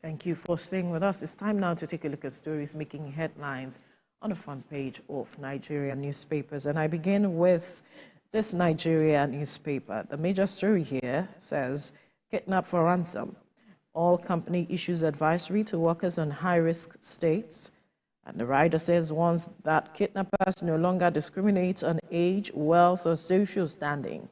Thank you for staying with us. It's time now to take a look at stories making headlines on the front page of Nigerian newspapers. And I begin with this Nigerian newspaper. The major story here says, kidnap for ransom. All company issues advisory to workers on high-risk states. And the rider says once that kidnappers no longer discriminate on age, wealth, or social standing.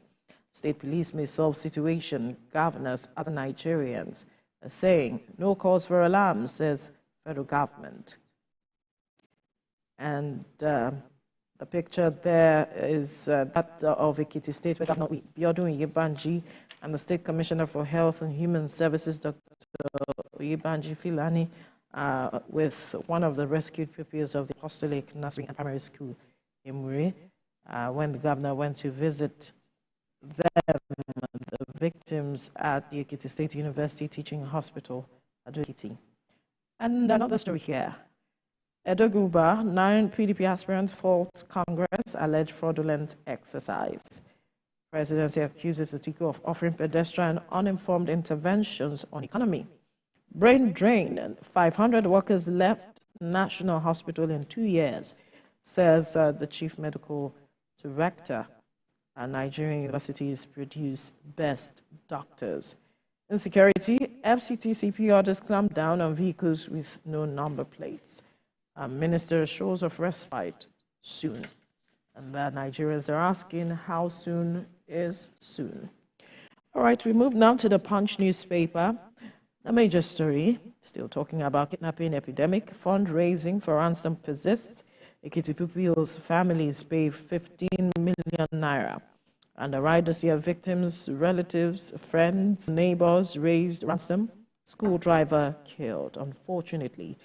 State police may solve situation, governors, other Nigerians are saying no cause for alarm, says federal government. And the picture there is that of Ekiti State, where Governor Oyebanji and the State Commissioner for Health and Human Services, Dr. Oyebanji Filani, with one of the rescued pupils of the Apostolic Nursery and Primary School in Muri, when the governor went to visit them, the victims at the Ekiti State University Teaching Hospital at Ekiti. And another story here. Edoguba, 9 PDP aspirants fault Congress, alleged fraudulent exercise. Presidency accuses Atiku of offering pedestrian uninformed interventions on economy. Brain drain, and 500 workers left National Hospital in 2 years, says the chief medical director. Nigerian universities produce best doctors. Insecurity, FCTCP orders clamp down on vehicles with no number plates. Minister shows of respite soon. And the Nigerians are asking how soon is soon. All right, we move now to the Punch newspaper. The major story, still talking about kidnapping epidemic, fundraising for ransom persists. Ekiti Pupils families pay 15 million naira. And the riders here, victims, relatives, friends, neighbors raised ransom. School driver killed. Unfortunately,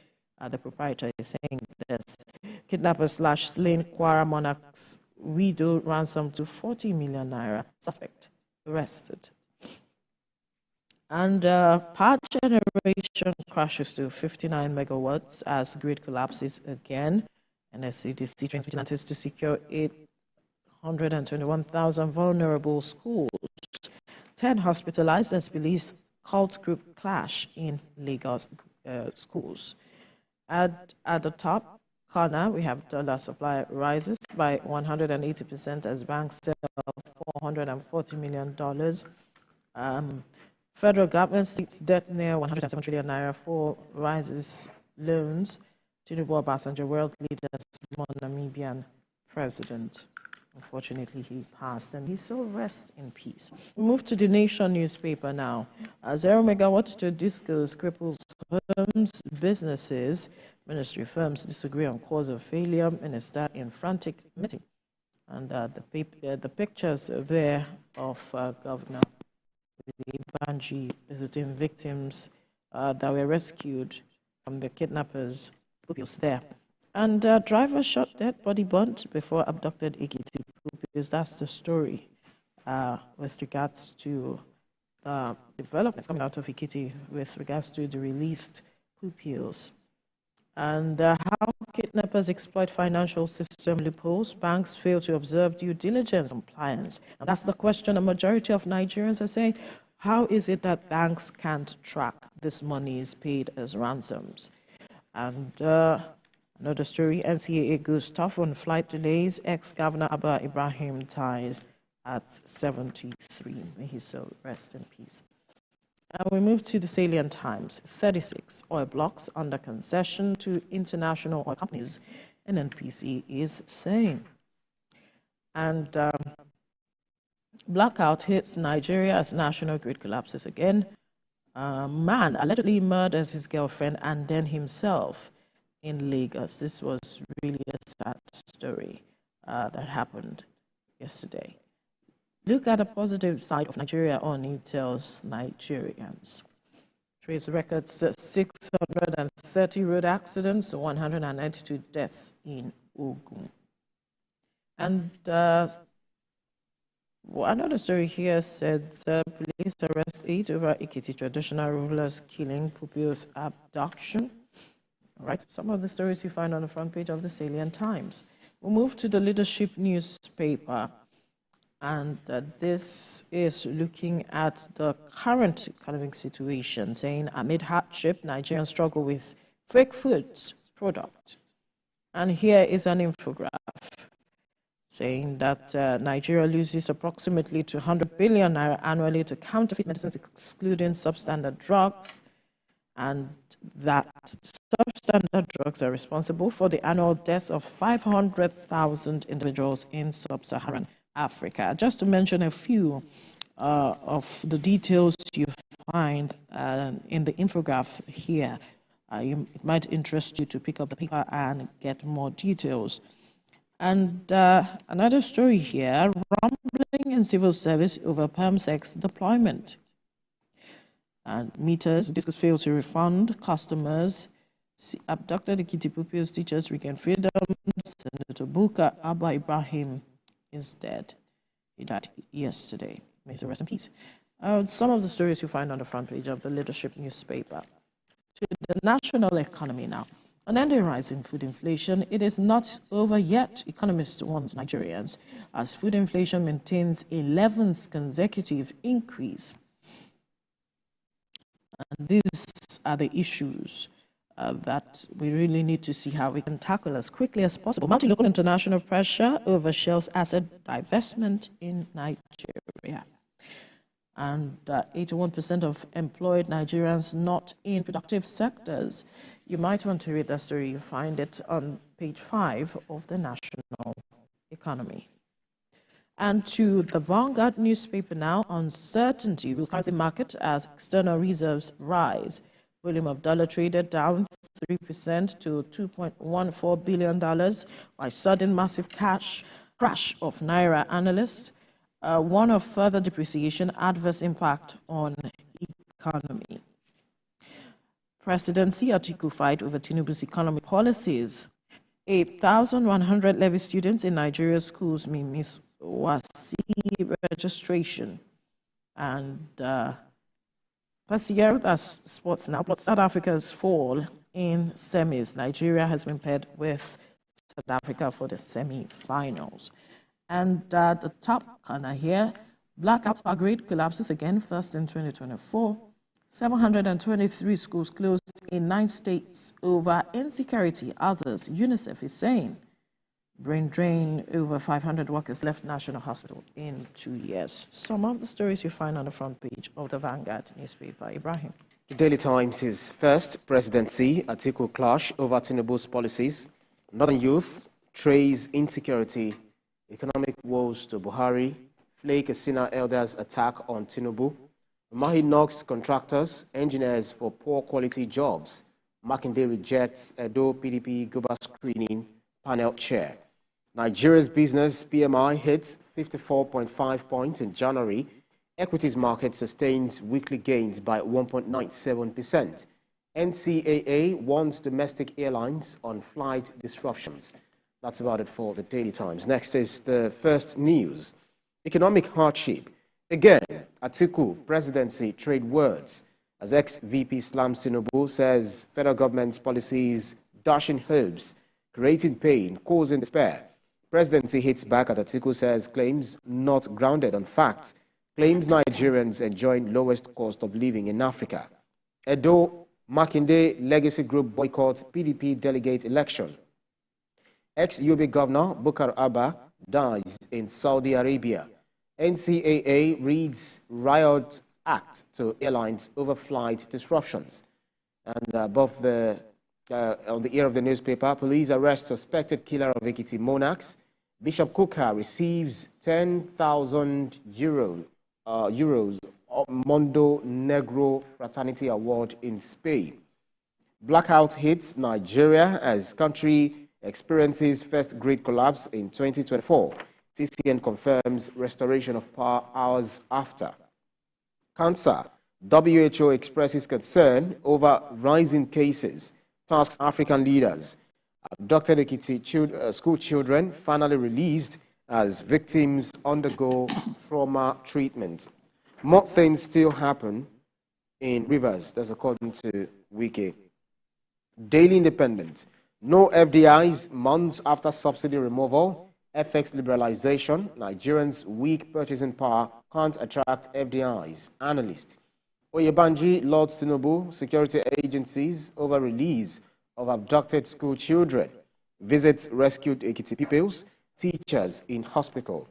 the proprietor is saying this. Kidnappers slash slain Kwara monarchs widow ransom to 40 million naira. Suspect arrested. And power generation crashes to 59 megawatts as grid collapses again. NSCDC trains vigilantes to secure 821,000 vulnerable schools. 10 hospitalized as police cult group clash in Lagos schools. At the top corner, we have dollar supply rises by 180% as banks sell $440 million. Federal government seeks debt near 107 trillion naira for rises loans. Tinubu Obasanjo, world leaders, Namibian president. Unfortunately, he passed, and he shall rest in peace. We move to the Nation newspaper now. 0 megawatt to discos cripples homes, businesses. Ministry firms disagree on cause of failure. Minister in frantic meeting. And the pictures there of Governor Banji visiting victims that were rescued from the kidnappers' pupils there. And driver shot dead, body burnt before abducted Ekiti pupils. That's the story with regards to developments coming out of Ekiti with regards to the released pupils. And how kidnappers exploit financial system loopholes. Banks fail to observe due diligence compliance. And that's the question a majority of Nigerians are saying. How is it that banks can't track this money is paid as ransoms? And another story, NCAA goes tough on flight delays. Ex-Governor Abba Ibrahim dies at 73. May he so rest in peace. And we move to the Salient Times. 36 oil blocks under concession to international oil companies, NNPC is saying. And blackout hits Nigeria as national grid collapses again. Man allegedly murders his girlfriend and then himself in Lagos. This was really a sad story that happened yesterday. Look at the positive side of Nigeria on it tells Nigerians. Trace records 630 road accidents, 192 deaths in Ogun. And another story here said police arrest 8 over Ekiti traditional rulers killing pupils abduction. All right, some of the stories you find on the front page of the Salient Times. We'll move to the Leadership newspaper. And this is looking at the current economic situation, saying amid hardship, Nigerians struggle with fake foods product. And here is an infographic saying that Nigeria loses approximately 200 billion naira annually to counterfeit medicines, excluding substandard drugs, and that substandard drugs are responsible for the annual deaths of 500,000 individuals in sub-Saharan Africa. Just to mention a few of the details you find in the infographic here, it might interest you to pick up the paper and get more details. And another story here, rumbling in civil service over PermSec's deployment. And meters, discos fail to refund customers. Abducted Ekiti Pupils teachers regain freedom. Senator Buka Abba Ibrahim is dead. He died yesterday. May he rest in peace. Some of the stories you find on the front page of the Leadership newspaper. To the national economy now. An ending rise in food inflation, it is not over yet, economists warn Nigerians, as food inflation maintains 11th consecutive increase. And these are the issues that we really need to see how we can tackle as quickly as possible. Mounting local international pressure over Shell's asset divestment in Nigeria. And 81% of employed Nigerians not in productive sectors. You might want to read that story. You find it on page 5 of the National Economy. And to the Vanguard newspaper now, uncertainty rules currency market as external reserves rise. Volume of dollar traded down 3% to $2.14 billion, by sudden massive crash of Naira analysts. One of further depreciation, adverse impact on economy. Presidency Atiku fight over Tinubu's economy policies. 8,100 levy students in Nigeria's schools may miss WASI registration. And Persists, that's sports now, but South Africa's fall in semis. Nigeria has been paired with South Africa for the semi-finals. And the top corner here, blackout power grid collapses again, first in 2024. 723 schools closed in 9 states over insecurity. Others, UNICEF is saying, brain drain, over 500 workers left National Hospital in 2 years. Some of the stories you find on the front page of the Vanguard newspaper. Ibrahim. The Daily Times is first presidency, Atiku clash over Tinubu's policies. Northern youth trace insecurity, economic woes to Buhari, flake Asina elders attack on Tinubu. Mahi knocks contractors, engineers for poor quality jobs. Makinde rejects Edo PDP global screening panel chair. Nigeria's business PMI hits 54.5 points in January. Equities market sustains weekly gains by 1.97%. NCAA warns domestic airlines on flight disruptions. That's about it for the Daily Times. Next is the first news. Economic hardship. Again, Atiku presidency trade words. As ex-VP slams Tinubu, says federal government's policies dashing hopes, creating pain, causing despair. Presidency hits back at Atiku, says claims not grounded on facts. Claims Nigerians enjoying lowest cost of living in Africa. Edo Makinde Legacy Group boycotts PDP delegate election. Ex-Yobe Governor Bukar Abba dies in Saudi Arabia. NCAA reads riot act to airlines over flight disruptions. And above the on the ear of the newspaper, police arrest suspected killer of Ekiti monarchs. Bishop Kuka receives 10,000 euros Mondo Negro Fraternity Award in Spain. Blackout hits Nigeria as country experiences first grid collapse in 2024. TCN confirms restoration of power hours after. Cancer. WHO expresses concern over rising cases. Tasks African leaders. Abducted Ekiti school children finally released as victims undergo trauma treatment. More things still happen in Rivers, that's according to Wiki. Daily Independent. No FDIs months after subsidy removal. FX liberalization, Nigerians' weak purchasing power can't attract FDIs. Analyst. Oyebanji Lord Tinubu, security agencies over release of abducted school children. Visits rescued Ekiti pupils, teachers in hospital.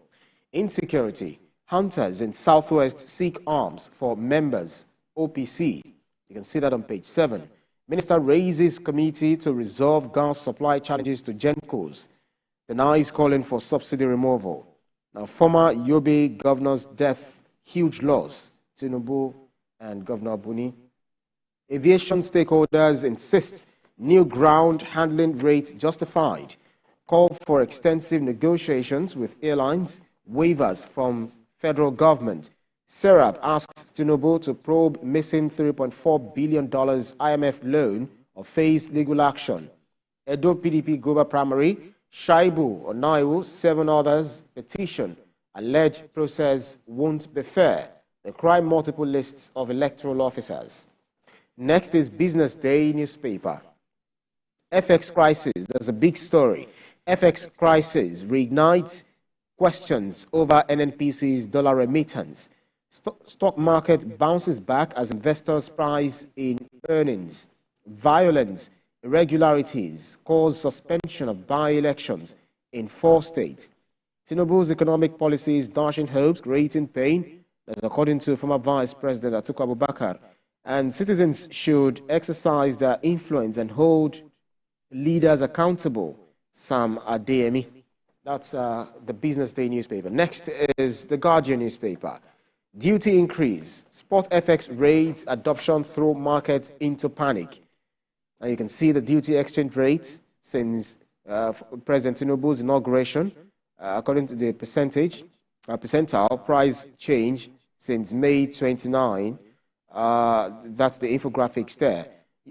Insecurity. Hunters in Southwest seek arms for members. OPC. You can see that on page 7. Minister raises committee to resolve gas supply challenges to GENCOs. The NICE calling for subsidy removal. Now, former Yobe governor's death, huge loss. Tinubu and Governor Buni. Aviation stakeholders insist new ground handling rate justified. Call for extensive negotiations with airlines, waivers from federal government. Serap asks Tinubu to probe missing $3.4 billion IMF loan or face legal action. Edo PDP Goba Primary, Shaibu Onaiwu, 7 others petition. Alleged process won't be fair. They cry multiple lists of electoral officers. Next is Business Day newspaper. FX crisis, there's a big story. FX crisis reignites questions over NNPC's dollar remittance. Stock market bounces back as investors price in earnings. Violence, irregularities cause suspension of by-elections in 4 states. Tinubu's economic policies dashing hopes, creating pain, that's according to former Vice President Atiku Abubakar. And citizens should exercise their influence and hold leaders accountable. Sam Adeyemi. That's the Business Day newspaper. Next is the Guardian newspaper. Duty increase. Spot FX raids adoption throw market into panic. And you can see the duty exchange rate since President Tinubu's inauguration, according to the percentile price change since May 29. That's the infographics there.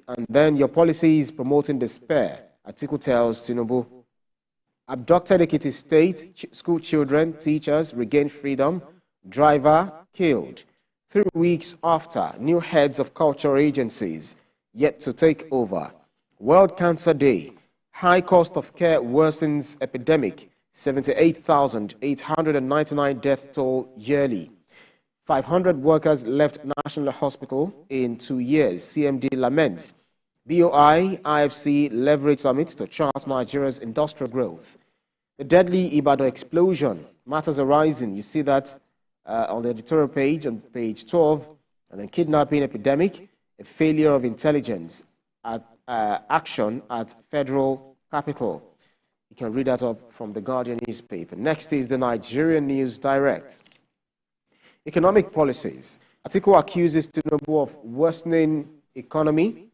And then your policies promoting despair. Atiku tells Tinubu. Abducted Ekiti State, school children, teachers regain freedom. Driver killed. 3 weeks after, new heads of cultural agencies yet to take over. World Cancer Day. High cost of care worsens epidemic. 78,899 death toll yearly. 500 workers left National Hospital in 2 years. CMD laments. BOI, IFC leverage summit to chart Nigeria's industrial growth. The deadly Ibadan explosion, matters arising. You see that on the editorial page, on page 12. And then kidnapping epidemic, a failure of intelligence at action at federal capital. You can read that up from the Guardian newspaper. Next is the Nigerian News Direct. Economic policies. Atiku accuses Tinubu of worsening economy,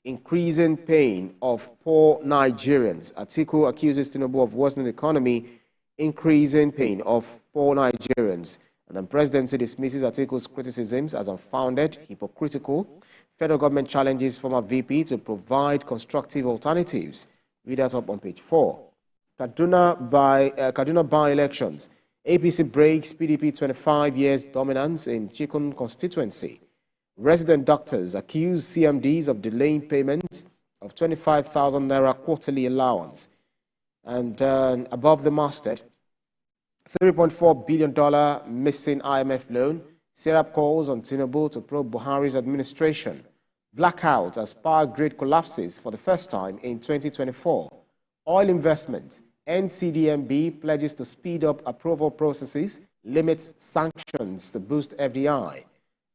increasing pain of poor Nigerians. Atiku accuses Tinubu of worsening economy, increasing pain of poor Nigerians. And then presidency dismisses Atiku's criticisms as unfounded, hypocritical. Federal government challenges former VP to provide constructive alternatives. Read that up on page 4. Kaduna by-elections. APC breaks PDP 25 years dominance in Chikun constituency. Resident doctors accuse CMDs of delaying payment of 25,000 naira quarterly allowance. And above the masthead, $3.4 billion missing IMF loan. Serap calls on Tinubu to probe Buhari's administration. Blackout as power grid collapses for the first time in 2024. Oil investment. NCDMB pledges to speed up approval processes, limits sanctions to boost FDI.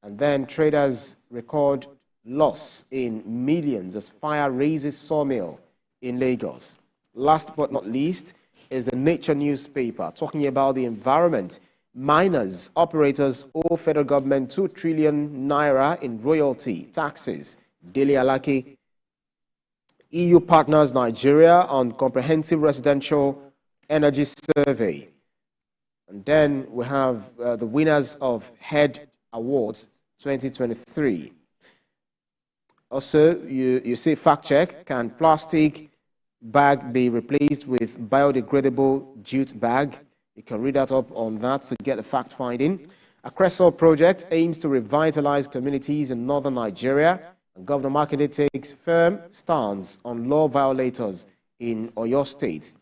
And then traders record loss in millions as fire raises sawmill in Lagos. Last but not least is the Nature newspaper talking about the environment. Miners, operators owe federal government 2 trillion naira in royalty taxes. Daily Alaki. EU partners Nigeria on comprehensive residential energy survey. And then we have the winners of HEAD Awards 2023. Also, you see fact check. Can plastic bag be replaced with biodegradable jute bag? You can read that up on that to get the fact finding. A Cressol project aims to revitalize communities in northern Nigeria. And Governor Makinde takes firm stance on law violators in Oyo State.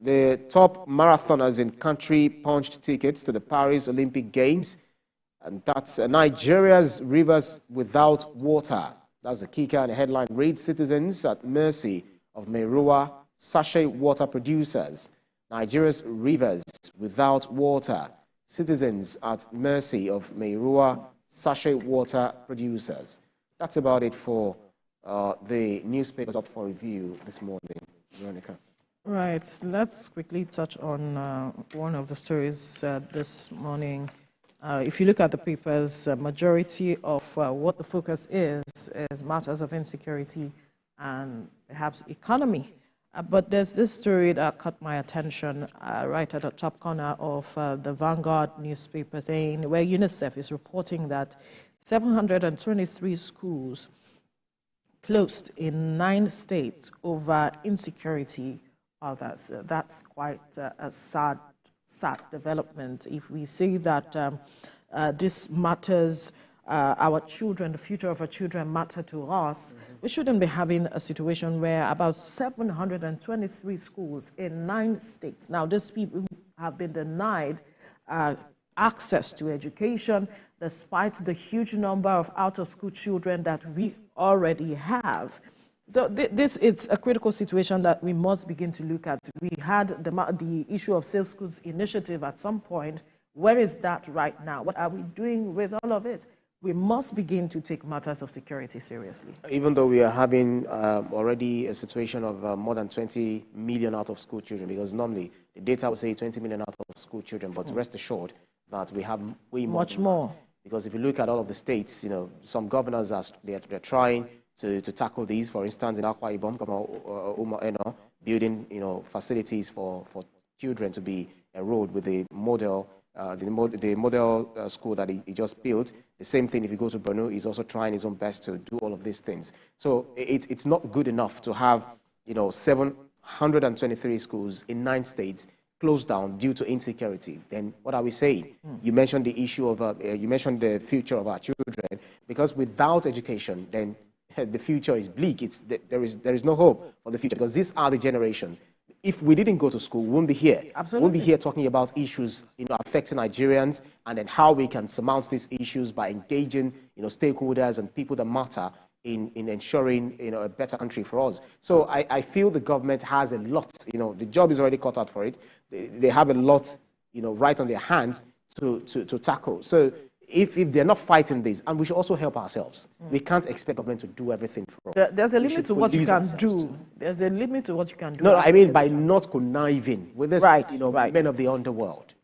The top marathoners in country punched tickets to the Paris Olympic Games. And that's Nigeria's rivers without water. That's the kicker, and the headline reads, citizens at mercy of Meruwa sachet water producers. Nigeria's rivers without water. Citizens at mercy of Meruwa sachet water producers. That's about it for the newspapers up for review this morning. Veronica. Right, let's quickly touch on one of the stories this morning. If you look at the papers, majority of what the focus is matters of insecurity and perhaps economy. But there's this story that caught my attention right at the top corner of the Vanguard newspaper, saying where UNICEF is reporting that 723 schools closed in 9 states over insecurity. Well, that's quite a sad development. If we say that this matters, our children, the future of our children matter to us, we shouldn't be having a situation where about 723 schools in 9 states. Now, these people have been denied access to education despite the huge number of out-of-school children that we already have. So this is a critical situation that we must begin to look at. We had the issue of Safe Schools Initiative at some point. Where is that right now? What are we doing with all of it? We must begin to take matters of security seriously. Even though we are having already a situation of more than 20 million out-of-school children, because normally the data would say 20 million out-of-school children, but rest assured that we have way much more. Because if you look at all of the states, some governors they're trying to tackle these. For instance, in Akwa Ibom, building facilities for children to be enrolled with the model school that he just built. The same thing if you go to Borno, he's also trying his own best to do all of these things. So it's not good enough to have 723 schools in 9 states closed down due to insecurity. Then what are we saying? You mentioned the issue of you mentioned the future of our children, because without education, then the future is bleak. There is no hope for the future, because these are the generation. If we didn't go to school, we wouldn't be here. Absolutely. We wouldn't be here talking about issues affecting Nigerians, and then how we can surmount these issues by engaging stakeholders and people that matter in ensuring a better country for us. So I feel the government has a lot. The job is already cut out for it. They have a lot right on their hands to tackle. So if they're not fighting this, and we should also help ourselves. We can't expect government to do everything for us. There's a limit to what you can do. There's a limit to what you can do. No, I mean by not conniving with this, right. men of the underworld.